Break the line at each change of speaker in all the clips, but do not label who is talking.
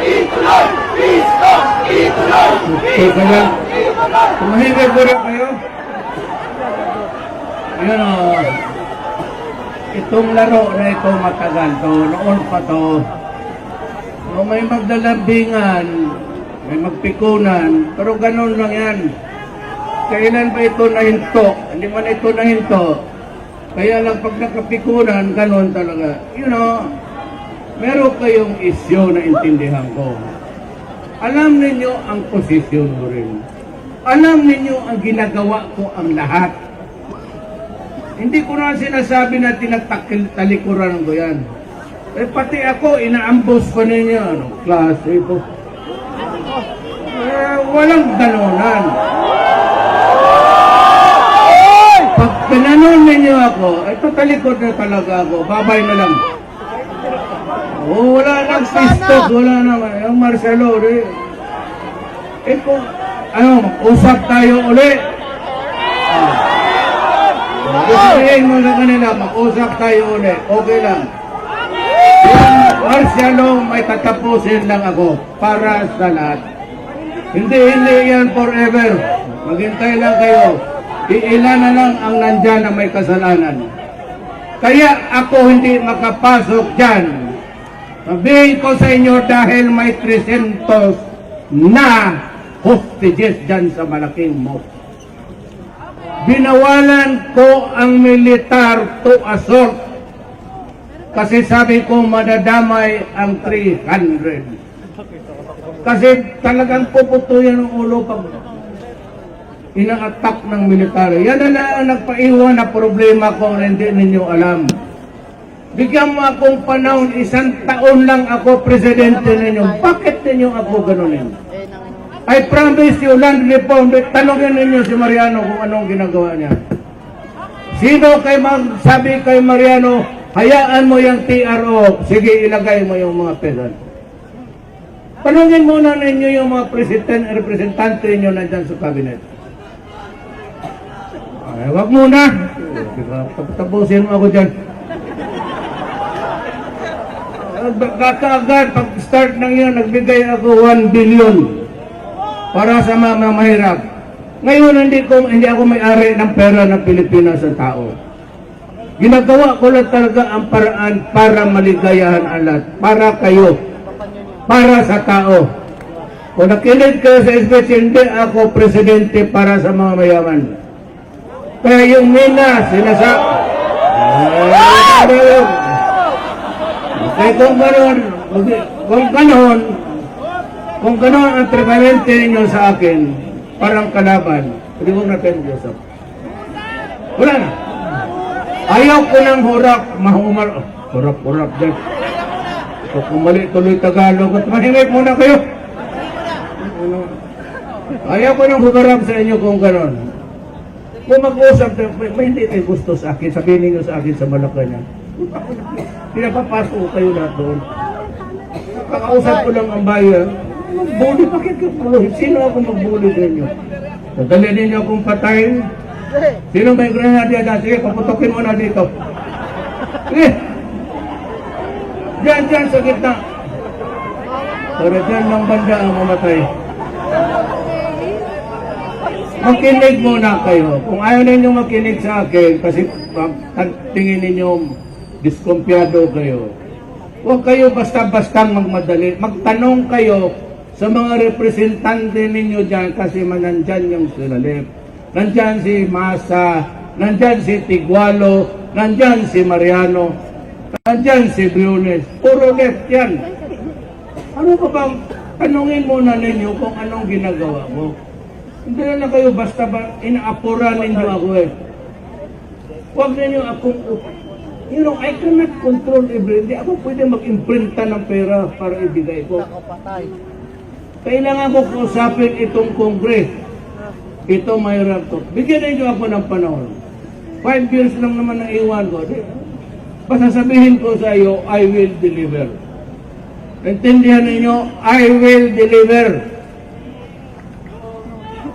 Ituloy! Pisto! Ituloy!
Kaya, tumahimik ko rin kayo. Ayan o. Itong laro na ito matagal to. Noon pa to. Kung may maglalambingan, may magpikunan, pero ganun lang yan. Kailan ba ito nahinto? Hindi man ito nahinto. Kaya lang pag nakapikunan, ganun talaga. You know, meron kayong isyu na intindihan ko. Alam ninyo ang posisyon ko rin. Alam ninyo ang ginagawa ko ang lahat. Hindi ko na sinasabi na tinagtalikuran ko yan. Eh pati ako, inaambos pa ninyo. Anong klase ito? Walang ganunan. Pag pinanon ninyo ako, ito talikod na talaga ako. Babay na lang. Oh, wala nang pistos, wala naman. Yung Marcelo, kung, usap tayo ulit. Sabihin mo na kanila, mag-usap tayo ulit. Okay lang. Yung Marcelo, may tatapusin lang ako para sa lahat. Hindi yan forever. Maghintay lang kayo. Iilan na lang ang nandyan na may kasalanan. Kaya ako hindi makapasok dyan. Sabihin ko sa inyo dahil may 300 na hostages dyan sa malaking mosque. Binawalan ko ang militar to assault kasi sabi ko madadamay ang 300. Kasi talagang puputuyan ng ulo pag ina-attack ng militar. Yan na lang ang nagpaiwan na problema ko na hindi ninyo alam. Bigyan mo akong panahon, 1 taon lang ako presidente ninyo. Bakit ninyo ako ganunin? I promise you, land reform, tanongin ninyo si Mariano kung anong ginagawa niya. Sino sabi kay Mariano, hayaan mo yung TRO, sige ilagay mo yung mga pesan. Tanongin muna ninyo yung mga representante ninyo nandyan sa cabinet. Ay, wag muna. Tapusin mo ako dyan. Kakaagad, pag-start ng yan, nagbigay ako 1 billion para sa mga mahirap. Ngayon, hindi ako may-ari ng pera ng Pilipinas sa tao. Ginagawa ko lang talaga ang paraan para maligayahan ang lahat. Para kayo. Para sa tao. Kung nakinig kayo sa speech, hindi ako presidente para sa mga mayaman. Kaya yung Mina, kaya kung gano'n ang prevalente ninyo sa akin, parang kalaban, hindi mo natin Joseph. Wala na. Ayaw ko ng hurap dyan. So, kung mali tuloy Tagalog, at mahimik muna kayo. Ayaw ko ng humarap sa inyo kung gano'n. Kung mag-usap, may hindi kayo gusto sa akin, sabihin ninyo sa akin sa Malacanang. Pinapapasok kayo na doon. Kakausap ko lang ang bayan. Magbuli, bakit ka bully? Sino ako magbuli sa inyo? Nadali ninyo akong patayin. Sino may granada dyan? Sige, paputokin mo na dito. Sige. Diyan sa gitna. Para dyan ng banda ang mamatay. Makinig muna kayo. Kung ayaw ninyo makinig sa akin, kasi tingin ninyo diskumpiyado kayo. Huwag kayo basta-bastang magmadali. Magtanong kayo sa mga representante ninyo dyan kasi nandyan yung Silalip. Nandyan si Masa, nandyan si Tigualo, nandyan si Mariano, nandyan si Briones. Puro left yan. Ano ka bang tanungin muna ninyo kung anong ginagawa mo? Hindi na kayo basta inaapura ninyo ako eh. Huwag ninyo akong I cannot control everything. Ako pwede mag-imprinta ng pera para ibigay ko. Kailangan ko kausapin itong Congress. Ito mahirap to. Bigyan niyo ako ng panahon. 5 years lang naman ang iwan ko. Basta sabihin ko sa iyo, I will deliver. Intindihan ninyo, I will deliver.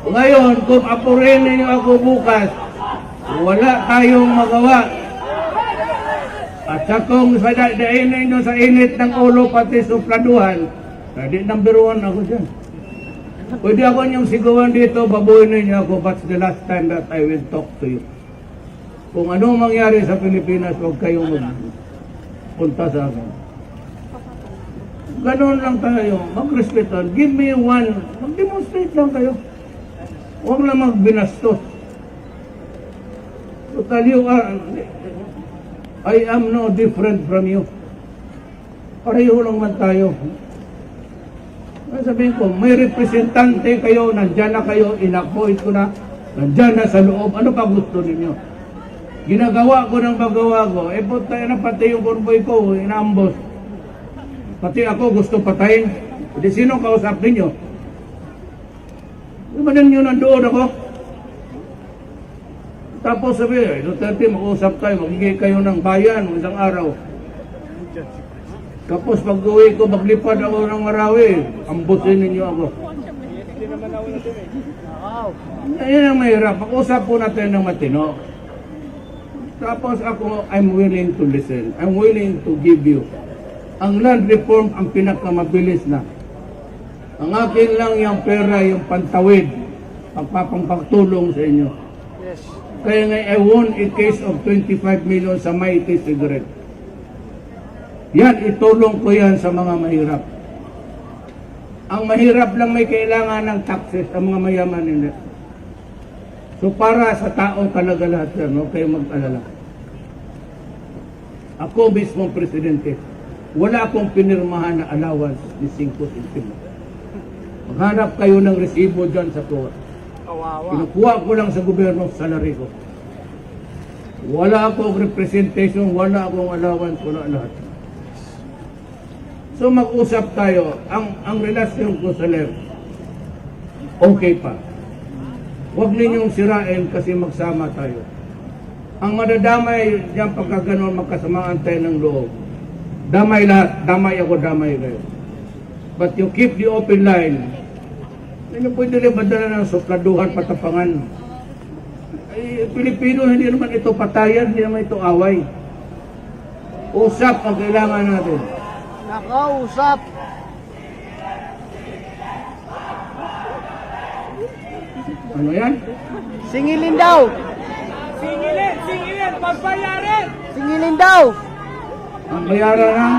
Ngayon, kung apurin ninyo ako bukas, wala tayong magawa. At sa kung dainin nyo sa init ng ulo pati supladuhan, Di number 1 ako dyan. Pwede ako niyong sigawan dito, babuinin niyo ako, but the last time that I will talk to you. Kung anong mangyari sa Pilipinas, huwag kayong magpunta sa akin. Ganon lang tayo, mag-respetan. Give me one, mag-demonstrate lang kayo. Huwag lang magbinastos. Total, you are, I am no different from you. Pareho lang man tayo. Sabihin ko, may representante kayo, nandyan na kayo, in-appoint ko na, nandyan na sa loob, ano pa gusto ninyo? Ginagawa ko ng paggawa ko, puta na pati yung convoy ko, inaambos. Pati ako gusto patayin. Hindi sino kausap ninyo? Di ba ninyo nandoon ako? Tapos sabi, Duterte, mag-usap tayo, magiging kayo ng bayan isang araw. Tapos pag-uwi ko, maglipad ako ng Marawi, ambusin ninyo ako. Ayun ang mahirap. Pag-usap po natin ng matino. Tapos ako, I'm willing to listen. I'm willing to give you. Ang land reform ang pinakamabilis na. Ang akin lang yung pera, yung pantawid, pagpapangpagtulong sa inyo. Kaya nga, I won a case of 25 million sa Mighty Cigarette. Yan, itulong ko yan sa mga mahirap. Ang mahirap lang may kailangan ng taxes, ang mga mayaman hindi. So para sa tao talaga lahat yan, no? Kayo mag-alala. Ako mismo presidente, wala akong pinirmahan na allowance ni 5 centimo. Maghanap kayo ng resibo dyan sa tuwa. Kinukuha ko lang sa gobyerno salary ko. Wala akong representation, wala akong allowance, wala lahat. So mag-usap tayo, ang relasyon ko sa left, okay pa. Huwag ninyong sirain kasi magsama tayo. Ang madadamay diyan pagka ganon magkasamaan tayo ng loob. Damay lahat, damay ako, damay kayo. But you keep the open line. Hindi pwede rin badala ng supladuhan, patapangan. Ay, Pilipino, hindi naman ito patayan, hindi naman ito away. Usap ang kailangan natin.
Nakausap.
Ano yan?
Singilin daw.
Singilin, pagbayarin!
Singilin daw.
Ang bayaran ng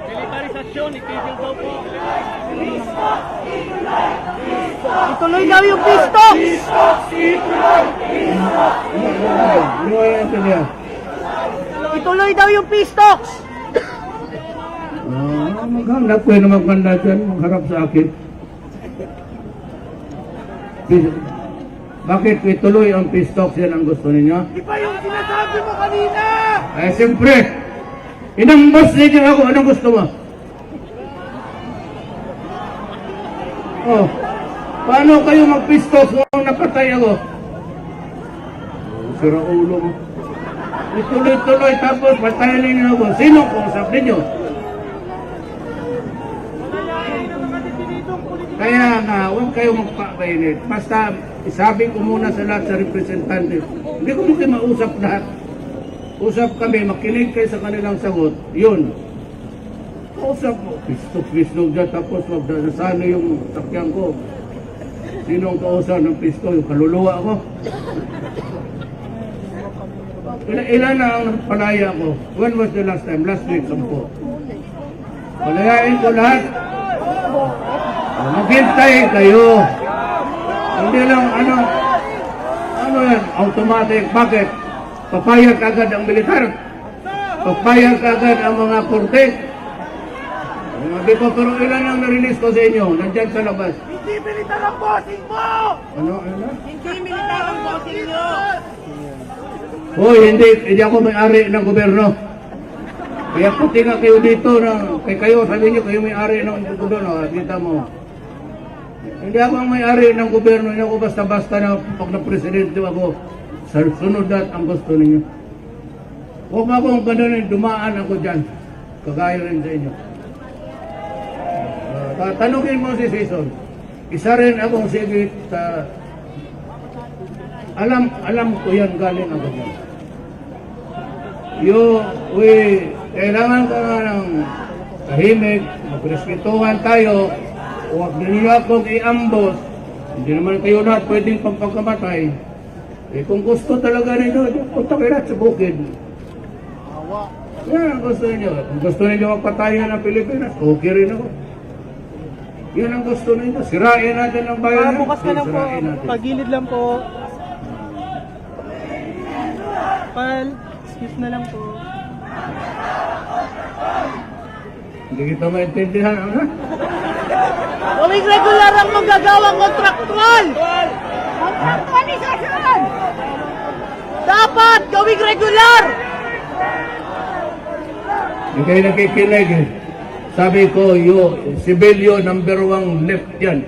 Militarisasyon, itigil daw po.
Ituloy daw yung pistok.
ano yan ito niya?
Ituloy daw yung pistok.
Maghanap ko na maganda dyan, magharap sa akin. Bakit ituloy ang pistok yan ang gusto ninyo?
Di ba yung sinasabi mo kanina?
Eh, siyempre, inambos ninyo ako, anong gusto mo? Oh, paano kayo magpistos kung napatay ako? Sira ulo mo. Ituloy-tuloy tapos patayin ninyo ako. Sino kausap ninyo? Kaya nga, huwag kayo magpakainit. Basta, isabi ko muna sa lahat sa representante. Hindi ko muna mausap lahat. Usap kami, makinig kayo sa kanilang sagot. Yun. Kausap mo. Pistok-pistok dyan, tapos magdasasano yung sakyan ko. Sinong kausap ng pistok? Yung kaluluwa ko. Ilan na ang palaya ko? When was the last time? Last week, 10. Palayain ko lahat. Maghintay kayo. Hindi lang ano yan, automatic. Bakit? Papayag agad ang militar. Papayag agad ang mga korte. Sabi ko, pero ilan ang narilis ko sa inyo? Nandyan sa labas.
Hindi militar ang bossing mo!
Ano?
Hindi militar ang bossing nyo!
Hoy, hindi ako may-ari ng gobyerno. Kaya puti nga kayo dito na kayo, sabi niyo kayo may-ari ng gobyerno. Kita mo. Hindi ako ang may-ari ng gobyerno. Hindi ako basta-basta na pag na-presidente ako. Sa sunod at ang gusto ninyo. Huwag akong ganun, dumaan ako dyan. Kagaya rin sa inyo. Tanungin mo si Season. Isa rin akong sigit sa... alam ko yan galing ako dyan. kailangan ka nga ng tahimik, magrespetuhan tayo, huwag ninyo akong i-ambos, hindi naman kayo lahat pwedeng pagpagkamatay. Eh kung gusto talaga ninyo, punta kayo lahat sa bukid. Yan ang gusto ninyo. Kung gusto ninyo magpatayan ng Pilipinas, okay rin ako. Yan ang gusto ninyo. Sirain natin ang bayan.
Bukas na lang po.
Sirain natin.
Pagilid lang po. Excuse na lang po.
Hindi kita maintindihan. Ano?
Gawing regular ang manggagawang kontraktual! Kontraktualisasyon! Dapat gawing regular!
Hindi kayo nakikinig eh. Sabi ko, Sibilyo number 1 left yan.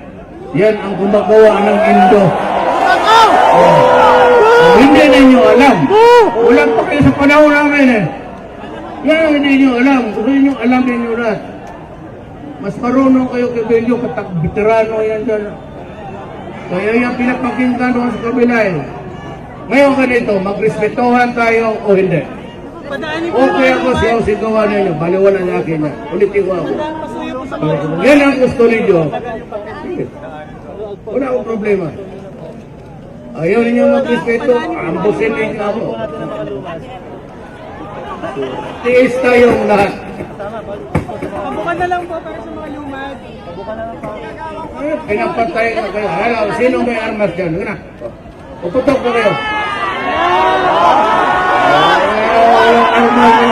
Yan ang gumagawa ng Indo.
Ako!
Hindi ninyo alam. Wala pa kayo sa panahon namin eh. Yan ang hindi nyo alam. Gusto nyo alam ninyo lahat. Mas marunong kayo kay Belyo, veterano yan dyan. Kaya yung pinapakinggan doon sa kabila eh. Ngayon ganito, magrespetuhan tayo o hindi. Okay ako sigaw-sigawan ninyo, baliwala na akin yan. Ulitin ko ako. Yan ang gusto ninyo. Sige. Wala akong problema. Ayaw ninyo magrespeto, ambusin ninyo ako. Tiis tayong lahat.
Pabukan na lang po para sa mga lumad. Pabukan na lang po.
Pinapatay na kayo. Hala, sino may armas dyan? Huwag na. Puputok na kayo. Walang armas na.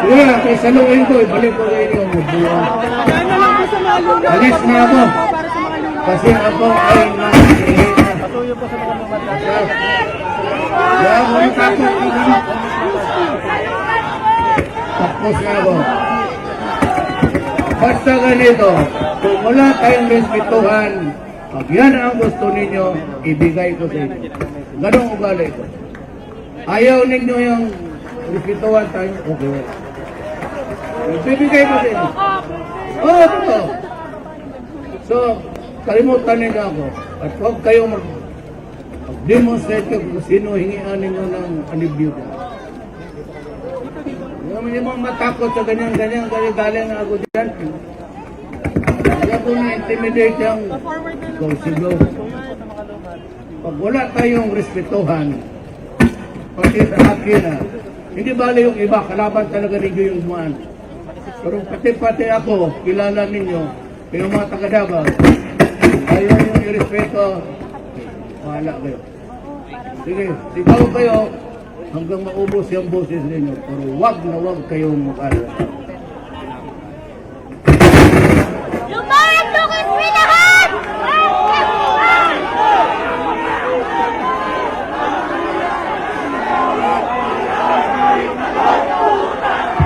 Sige na, kay saluhin ko. Ibalik ko kayo yung magbuwan.
Pabukan na lang po sa mga lumad.
Alis na ako.
Para sa mga lumad.
Kasi ako ay nangihingi na.
Patuyo po sa mga lumad.
Kaya ako natakot. Tapos na ako. Basta ganito, kung wala tayong respetuhan, pag yan ang gusto ninyo, ibigay ko sa inyo. Ganong ugali ko. Ayaw ninyo yung respetuhan tayo, okay. Ibibigay ko sa inyo. Oo, ito. So, kalimutan ninyo ako. At huwag kayo mag-demonstrate kung sino hingian ninyo ng alibyo. Hindi mo matakot sa ganyan-ganyan, galing ako dyan. Kaya ko na-intimidate yung sigaw. Pag wala tayong respetuhan, pati sa akin na, hindi bali yung iba, kalaban talaga ninyo yung dumaan. Pero pati ako, kilala ninyo, yung mga taga-Davao, ayaw yung irespeto, mahala kayo. Sige, sigaw kayo, hanggang maubos yung boses ninyo. Pero wag na wag kayong mag-alala.